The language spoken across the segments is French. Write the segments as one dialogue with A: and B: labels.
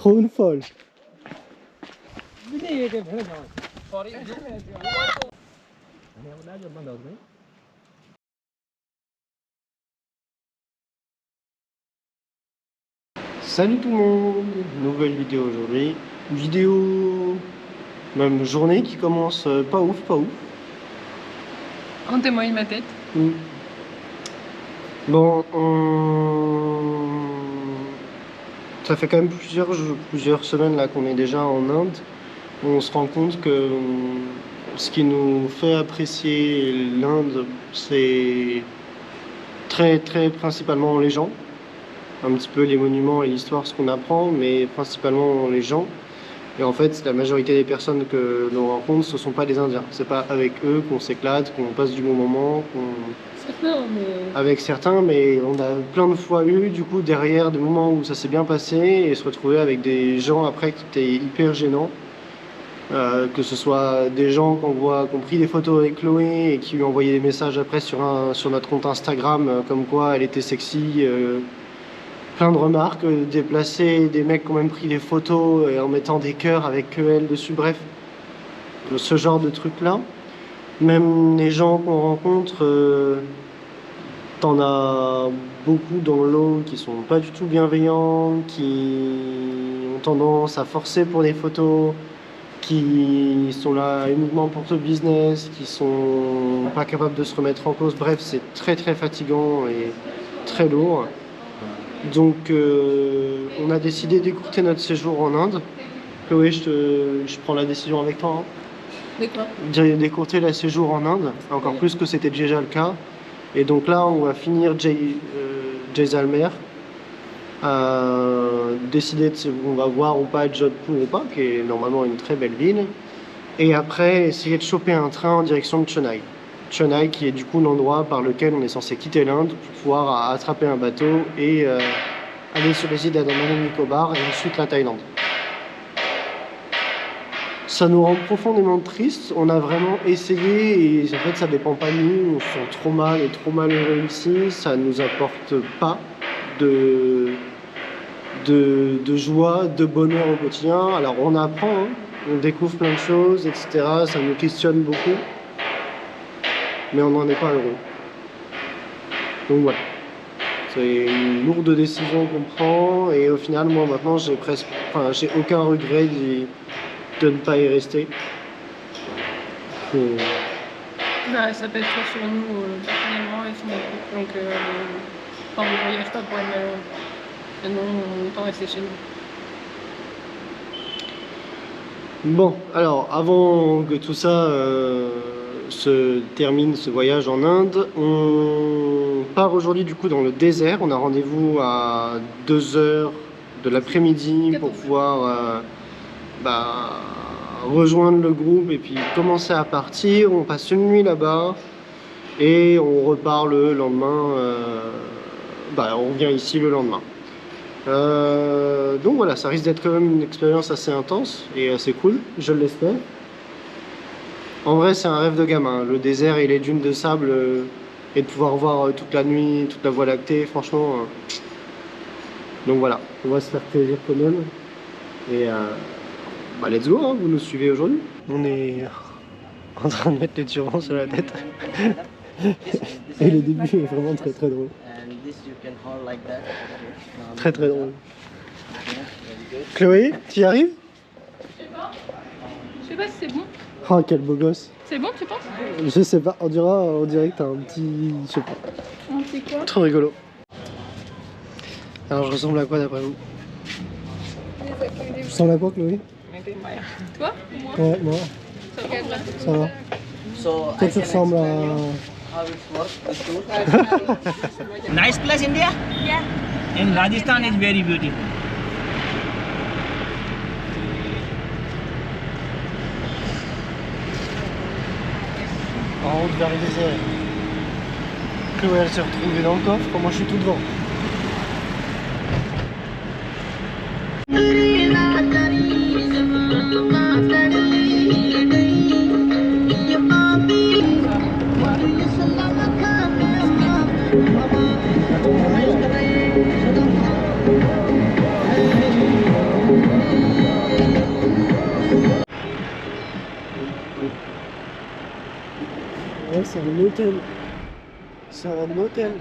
A: Phone fall. Salut tout le monde, nouvelle vidéo aujourd'hui. Vidéo, même journée qui commence pas ouf, pas ouf.
B: En témoigne ma tête.
A: Bon, ça fait quand même plusieurs semaines là qu'on est déjà en Inde. On se rend compte que ce qui nous fait apprécier l'Inde, c'est très principalement les gens. Un petit peu les monuments et l'histoire, ce qu'on apprend, mais principalement les gens. Et en fait, la majorité des personnes que l'on rencontre, ce sont pas des Indiens. C'est pas avec eux qu'on s'éclate, qu'on passe du bon moment, avec certains, mais on a plein de fois eu, du coup, derrière des moments où ça s'est bien passé et se retrouver avec des gens après qui étaient hyper gênants. Que ce soit des gens qui ont pris des photos avec Chloé et qui lui ont envoyé des messages après sur notre compte Instagram, comme quoi elle était sexy. Plein de remarques déplacées, des mecs qui ont même pris des photos en mettant des cœurs avec elle dessus, bref, ce genre de trucs là. Même les gens qu'on rencontre, t'en as beaucoup dans l'eau qui sont pas du tout bienveillants, qui ont tendance à forcer pour des photos, qui sont là uniquement pour le business, qui sont pas capables de se remettre en cause. Bref, c'est très fatigant et très lourd. Donc on a décidé d'écourter notre séjour en Inde. Chloé, je prends la décision avec toi. D'écourter le séjour en Inde, encore plus que c'était déjà le cas. Et donc là, on va finir Jaisalmer. Décider de si on va voir ou pas Jodhpur ou pas, qui est normalement une très belle ville. Et après, essayer de choper un train en direction de Chennai. Chennai qui est du coup l'endroit par lequel on est censé quitter l'Inde pour pouvoir attraper un bateau et aller sur les îles d'Andaman et Nicobar et ensuite la Thaïlande. Ça nous rend profondément triste, on a vraiment essayé et en fait ça dépend pas de nous, on se sent trop mal et trop malheureux ici, ça nous apporte pas de joie, de bonheur au quotidien. Alors on apprend, on découvre plein de choses, etc. Ça nous questionne beaucoup. Mais on n'en est pas heureux. Donc voilà. C'est une lourde décision qu'on prend et au final, moi maintenant, j'ai aucun regret de ne pas y rester.
B: Bah, ça pèse trop sur nous personnellement et sur notre couple. Donc, on ne voyage pas pour être malheureux. Et non, on est pas resté chez nous.
A: Bon, alors, avant que tout ça se termine, ce voyage en Inde, on part aujourd'hui du coup dans le désert. On a rendez-vous à 2h de l'après-midi pour pouvoir rejoindre le groupe et puis commencer à partir. On passe une nuit là-bas et on repart le lendemain. On revient ici le lendemain. Donc voilà, ça risque d'être quand même une expérience assez intense et assez cool, je l'espère. En vrai, c'est un rêve de gamin, le désert et les dunes de sable et de pouvoir voir toute la nuit, toute la Voie lactée, franchement. Donc voilà, on va se faire plaisir quand même. Et let's go, hein, vous nous suivez aujourd'hui. On est en train de mettre les turbans sur la tête. Et le début est vraiment très drôle. Très drôle. Chloé, tu y arrives?
B: Je sais pas si c'est bon.
A: Oh, quel beau gosse.
B: C'est bon, tu penses?
A: Je sais pas, on dirait que t'as un petit... je sais pas.
B: Un petit quoi?
A: Trop rigolo. Alors je ressemble à quoi d'après vous? Je ressemble à quoi, Chloé?
B: Toi ou moi?
A: Ouais, moi. Ça va. Toi tu ressembles à...
C: Nice place, India?
B: Yeah.
C: In Rajasthan is very beautiful.
A: En route vers le désert. Chloé elle s'est retrouvée dans le coffre, moi je suis tout devant. c'est un hôtel. C'est un hôtel.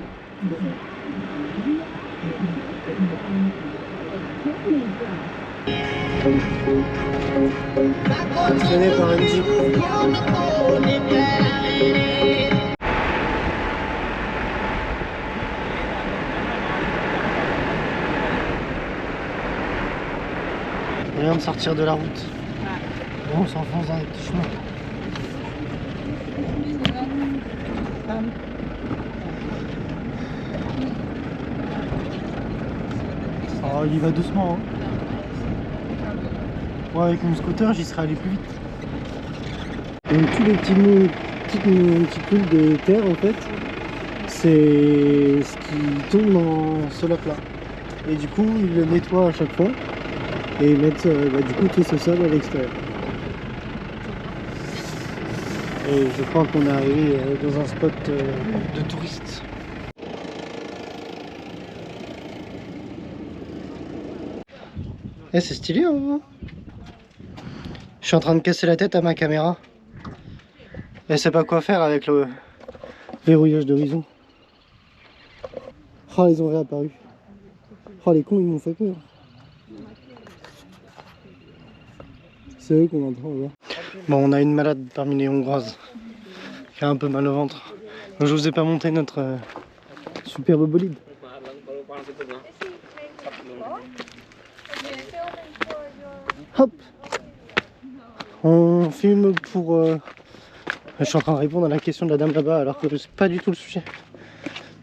A: Entraîné par un jeep. On vient de sortir de la route. On s'enfonce dans les petits chemins. Oh, il y va doucement. Hein. Moi, avec mon scooter, j'y serais allé plus vite. Donc, tous les petits poules de terre, en fait, c'est ce qui tombe dans ce lac-là. Et du coup, ils le nettoient à chaque fois. Et ils mettent du coup tout ce sol à l'extérieur. Et je crois qu'on est arrivé dans un spot de touristes. Eh, c'est stylé hein. Je suis en train de casser la tête à ma caméra. Elle sait pas quoi faire avec le verrouillage d'horizon. Oh, ils ont réapparu. Oh, les cons, ils m'ont fait peur. C'est eux qu'on entend là. Bon, on a une malade parmi les Hongroises qui a un peu mal au ventre. Donc, je vous ai pas monté notre superbe bolide. Hop. On filme pour... Je suis en train de répondre à la question de la dame là-bas alors que c'est pas du tout le sujet.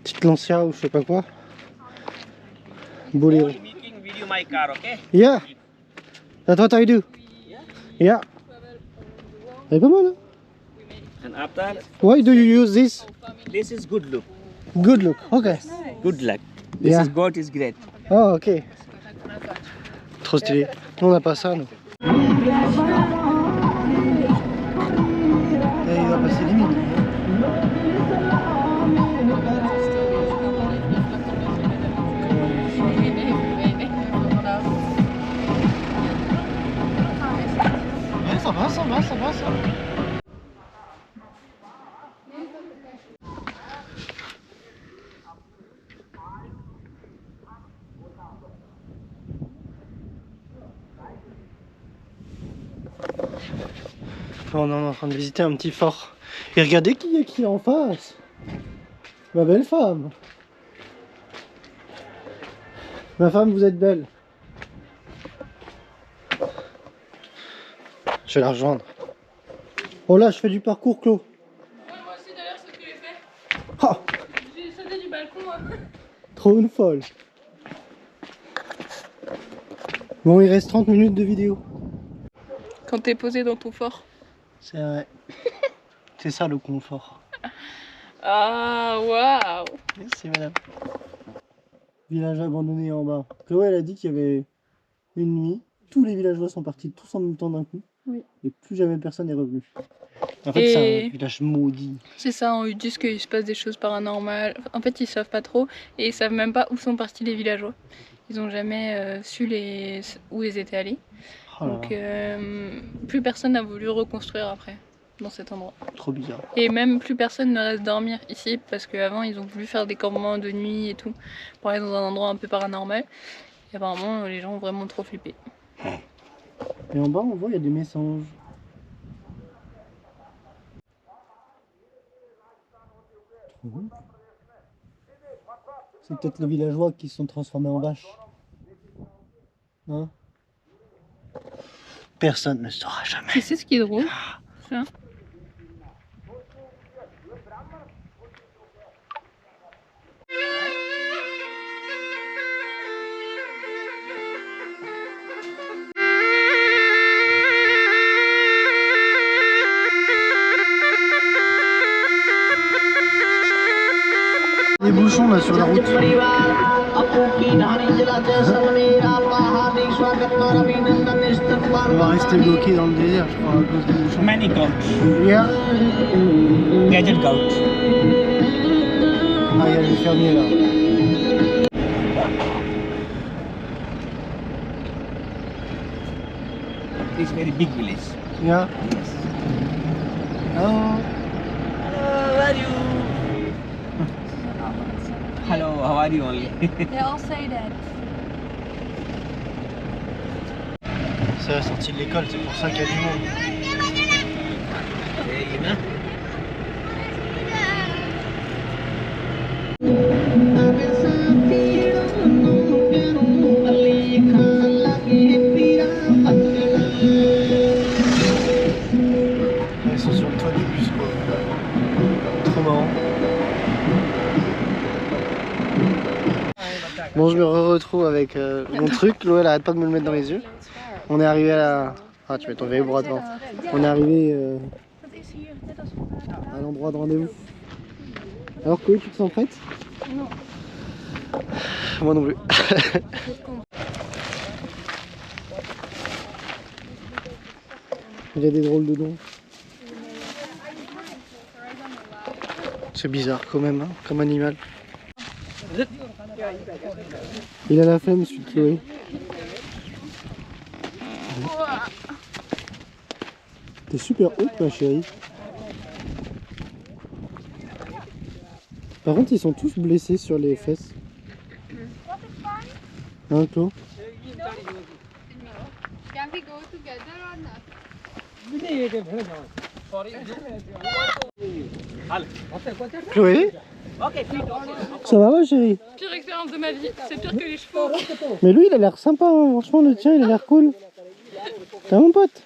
A: Petite Lancia ou je sais pas quoi. Boléro.
C: Making video my car, okay?
A: Yeah. That's what I do. Yeah. C'est pas mal hein?
C: And after,
A: Why do you use this?
C: this is good look.
A: Good look. Okay.
C: Good luck. This
A: Yeah.
C: is God is great.
A: Oh ok. Trop stylé. Nous on n'a pas ça nous. Et il va passer limite. Ouais, ça va, ça va, ça va, ça va. On est en train de visiter un petit fort. Et regardez qui est en face. Ma belle femme. Ma femme, vous êtes belle. Je vais la rejoindre. Oh là, je fais du parcours, Clo.
B: Ouais, moi aussi d'ailleurs, c'est ce que j'ai fait.
A: Oh,
B: J'ai sauté du balcon.
A: trop une folle. Bon, il reste 30 minutes de vidéo.
B: Quand t'es posé dans ton fort.
A: C'est vrai. C'est ça le confort.
B: Ah, waouh.
A: Merci madame. Village abandonné en bas. Chloé elle a dit qu'il y avait une nuit. Tous les villageois sont partis tous en même temps d'un coup.
B: Oui.
A: Et plus jamais personne n'est revenu. En fait,
B: Et-
A: c'est un village maudit.
B: C'est ça, ils disent qu'il se passe des choses paranormales. En fait, ils savent pas trop et ils savent même pas où sont partis les villageois. Ils ont jamais su où ils étaient allés.
A: Oh là
B: Donc,
A: là,
B: plus personne n'a voulu reconstruire après, dans cet endroit.
A: trop bizarre.
B: Et même plus personne ne reste dormir ici parce qu'avant ils ont voulu faire des campements de nuit et tout pour aller dans un endroit un peu paranormal. Et apparemment, les gens ont vraiment trop flippé.
A: Et en bas, on voit, il y a des messages. Trop bon. C'est peut-être les villageois qui se sont transformés en vaches. Hein? Personne ne saura jamais.
B: Tu sais ce qui est drôle? Ça.
A: Des bouchons là sur la route. On va rester bloqué dans le désert, je crois, à cause des bouchons.
C: Many goats.
A: Yeah.
C: Gadget goats.
A: Ah, il y a le fermier là.
C: It's very big village.
A: Yeah. Oh.
C: are you? Hello, how are you only?
D: They all say that.
A: C'est la sortie de l'école, c'est pour ça qu'il y a du monde.
C: Hey, Ina.
A: Ils sont sur le toit du bus quoi. Trop marrant. Bon, je me retrouve avec mon truc. Chloé elle arrête pas de me le mettre dans les yeux. On est arrivé à la... Ah, tu mets ton vélo devant. On est arrivé à l'endroit de rendez-vous. Alors Chloé, tu te sens prête?
B: Non.
A: Moi non plus. Il y a des drôles de noms. C'est bizarre quand même, hein, comme animal. Il a la flemme, celui de Chloé. T'es super haute, ma chérie. Par contre, ils sont tous blessés sur les fesses. Hein, Chloé?
D: Can we go together or not?
A: Chloé? Ça va, ma chérie?
B: Pire expérience de ma vie, c'est pire que les chevaux.
A: Mais lui, il a l'air sympa, hein. Franchement, le tien, il a l'air cool. T'as mon pote?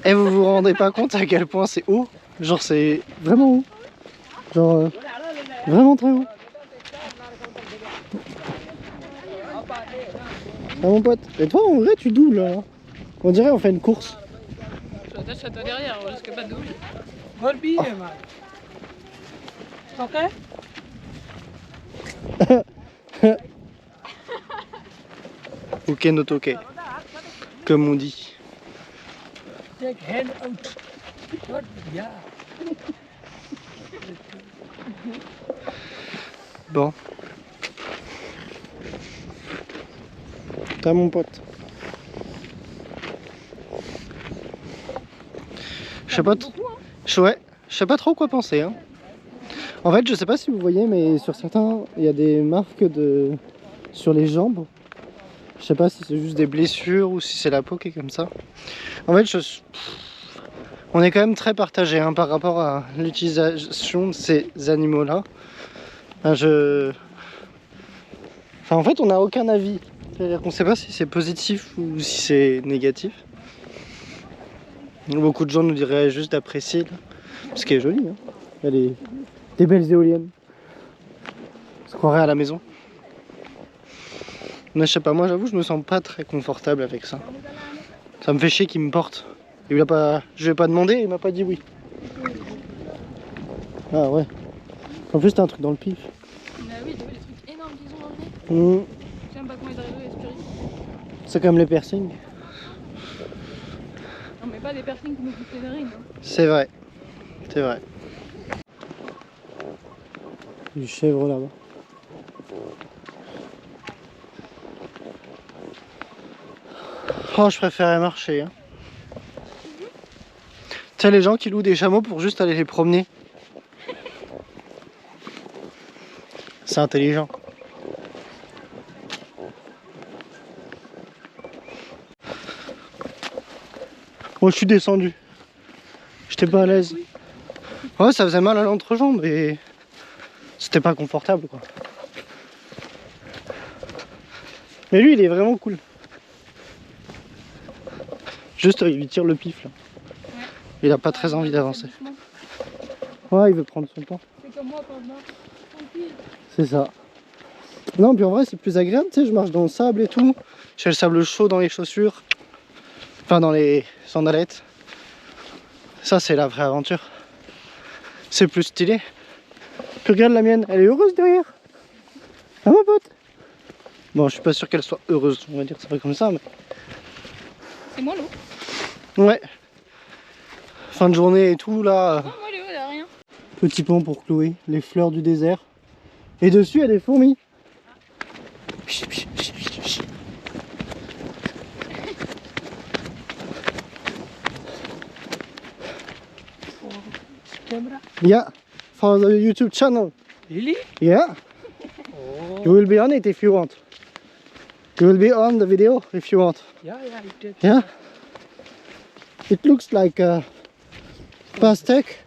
A: Et vous vous rendez pas compte à quel point c'est haut? Genre, c'est vraiment haut. Genre, vraiment très haut. Ah, mon pote. Et toi, en vrai, tu doubles, hein. On dirait on fait une course.
B: Je t'attache à toi derrière, on risque pas de double.
A: Ok, no toque. Comme on dit. Bon. T'as mon pote. Je sais pas, ouais, je sais pas trop quoi penser. Hein. En fait, je sais pas si vous voyez, mais sur certains, il y a des marques sur les jambes. Je sais pas si c'est juste des blessures ou si c'est la peau qui est comme ça. En fait, on est quand même très partagé hein, par rapport à l'utilisation de ces animaux-là. Enfin, en fait, on n'a aucun avis. C'est-à-dire qu'on sait pas si c'est positif ou si c'est négatif. Beaucoup de gens nous diraient juste d'apprécier ce qui est joli. Hein. Il y a des belles éoliennes. On se croirait à la maison. Mais je sais pas, moi j'avoue, je me sens pas très confortable avec ça. Ça me fait chier qu'il me porte. Je lui ai pas demandé, il m'a pas dit oui. Ah ouais. En plus, t'as un truc dans le pif.
B: Ah oui, t'as vu les trucs énormes qu'ils ont emmenés? Je sais même pas comment ils arrivent à respirer.
A: C'est comme les piercings.
B: Non, mais pas des piercings qui nous coupent les narines. Hein.
A: C'est vrai. C'est vrai. Du chèvre là-bas. Oh, je préférais marcher. Hein. Tu sais, les gens qui louent des chameaux pour juste aller les promener. C'est intelligent. Bon, je suis descendu. J'étais pas à l'aise. Ouais, ça faisait mal à l'entrejambe et c'était pas confortable quoi. Mais lui, il est vraiment cool. Juste, il lui tire le pif là.
B: Ouais.
A: Il a pas très envie d'avancer. Ouais, il veut prendre son temps.
B: C'est comme moi quand je marche. Tranquille.
A: C'est ça. Non, puis en vrai, c'est plus agréable, tu sais, je marche dans le sable et tout. J'ai le sable chaud dans les chaussures. Enfin, dans les sandalettes. Ça, c'est la vraie aventure. C'est plus stylé. Puis regarde la mienne, elle est heureuse derrière. Ah, ma pote. Bon, je suis pas sûr qu'elle soit heureuse, on va dire ça comme ça, mais...
B: C'est moi l'eau.
A: Ouais. Fin de journée et tout, là.
B: Non, moi Léo, il a rien.
A: Petit pont pour Chloé, les fleurs du désert. Et dessus, il y a des fourmis.
C: camera?
A: Yeah, for the YouTube channel.
C: Really?
A: Yeah,
C: Oh.
A: you will be on it if you want. You will be on the video if you want.
C: Yeah, it did.
A: Yeah, it looks like a pastèque.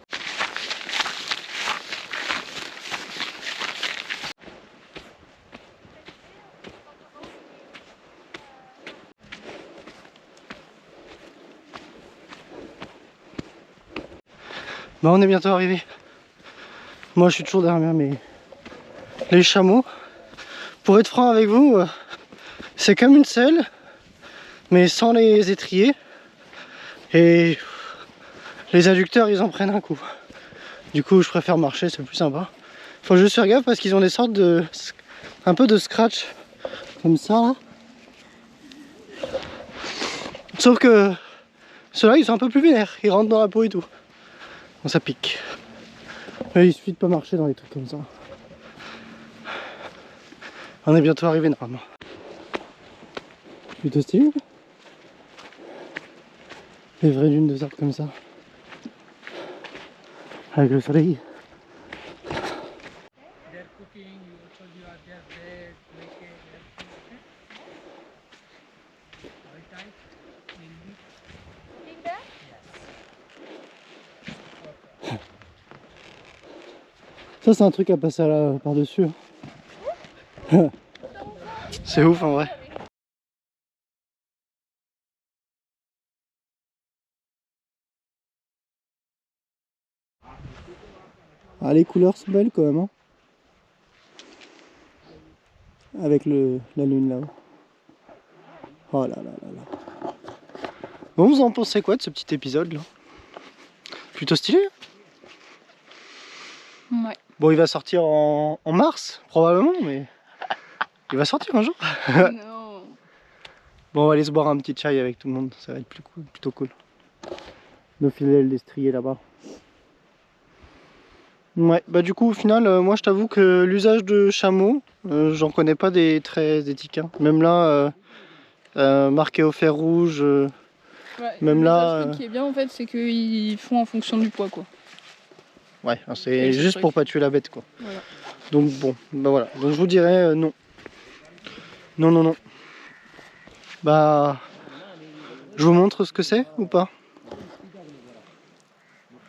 A: Bon, on est bientôt arrivé. Moi je suis toujours derrière les chameaux. Pour être franc avec vous, c'est comme une selle, mais sans les étriers. Et les adducteurs ils en prennent un coup. Du coup je préfère marcher, c'est plus sympa. Faut juste faire gaffe parce qu'ils ont des sortes de... un peu de scratch. Comme ça là. Sauf que ceux-là ils sont un peu plus vénères, ils rentrent dans la peau et tout. Donc ça pique. Mais il suffit de pas marcher dans les trucs comme ça. On est bientôt arrivé normalement. Plutôt stylé. Les vraies dunes de sable comme ça. Avec le soleil.
C: They're cooking, you also you are there, bread, naked, everything. All tight, will be.
A: Ça c'est un truc à passer par-dessus. C'est ouf en vrai. Ah, les couleurs sont belles quand même, hein. Avec la lune là-haut. Oh là là là là. Bon, vous en pensez quoi de ce petit épisode là? Plutôt stylé.
B: Ouais.
A: Bon, il va sortir en mars, probablement, mais il va sortir un jour.
B: Non.
A: Bon, on va aller se boire un petit chai avec tout le monde, ça va être plus cool, plutôt cool. Nos fidèles destriers là-bas. Ouais, bah du coup, au final, moi je t'avoue que l'usage de chameau, j'en connais pas des très éthiques. Hein. Même là, marqué au fer rouge,
B: Ouais,
A: même là.
B: Le qui est bien en fait, c'est qu'ils font en fonction du poids quoi.
A: Ouais, c'est
B: Oui,
A: juste
B: c'est
A: pour pas tuer la bête quoi.
B: Voilà.
A: Donc bon, bah voilà. Donc je vous dirais non. Non, non, non. Bah. Je vous montre ce que c'est ou pas?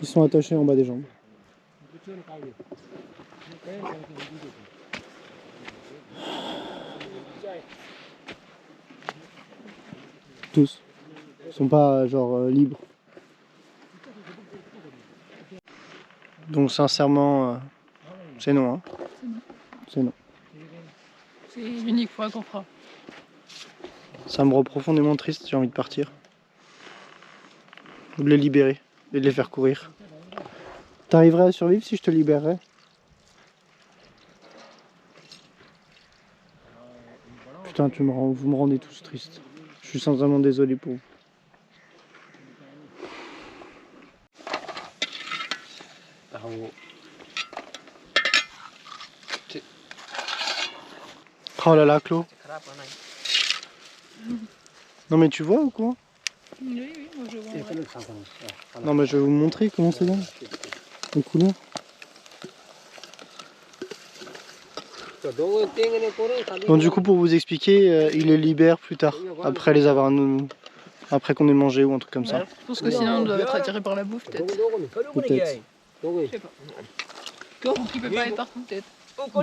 A: Ils sont attachés en bas des jambes. Tous. Ils sont pas genre libres. Donc sincèrement, c'est non. Hein. C'est non.
B: C'est l'unique fois qu'on fera.
A: Ça me rend profondément triste, j'ai envie de partir. Ou de les libérer et de les faire courir. T'arriverais à survivre si je te libérerais? Putain, vous me rendez tous tristes. Je suis sincèrement désolé pour vous. Oh là là, Claude. Non mais tu vois ou quoi?
B: Oui, moi je vois.
A: Non mais je vais vous montrer comment c'est là. Les couleurs. Donc du coup pour vous expliquer, il les libère plus tard. Après les avoir après qu'on ait mangé ou un truc comme ça.
B: Ouais, je pense que sinon on doit être attiré par la bouffe peut-être.
A: Peut-être.
B: Je sais pas. Donc il peut pas être partout peut-être.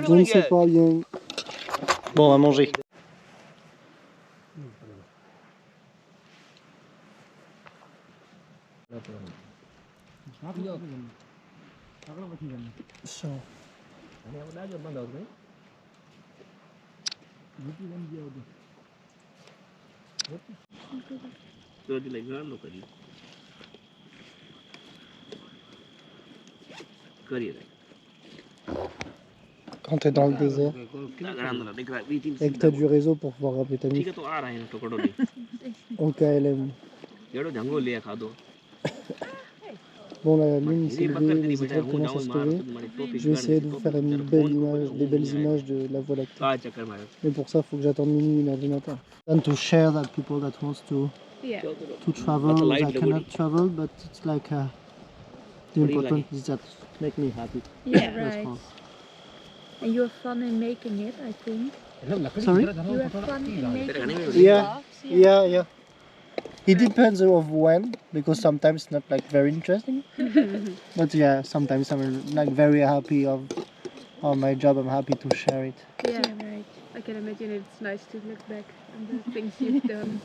A: Je ne sais pas bien. Bon, on va manger. So. Quand t'es dans le désert et que t'as du réseau pour pouvoir rappeler ta mif. En KLM. Bon, la lune s'est levée, les étoiles commencent à se lever. Je vais essayer de vous faire une belle image, des belles images de la Voie lactée. Mais pour ça, il faut que j'attende minuit, 1h du matin. And to share that people that wants to travel, they cannot travel, but it's like The important is that make me happy.
E: Yeah,
A: That's
E: right.
A: all.
E: And you have fun in making it, I think.
A: Sorry?
E: You have fun in making it.
A: Yeah, yeah. It depends of when, because sometimes it's not like very interesting. But yeah, sometimes I'm like very happy of my job. I'm happy to share it.
E: Yeah, right.
F: I can imagine it's nice to look back on the things you've done.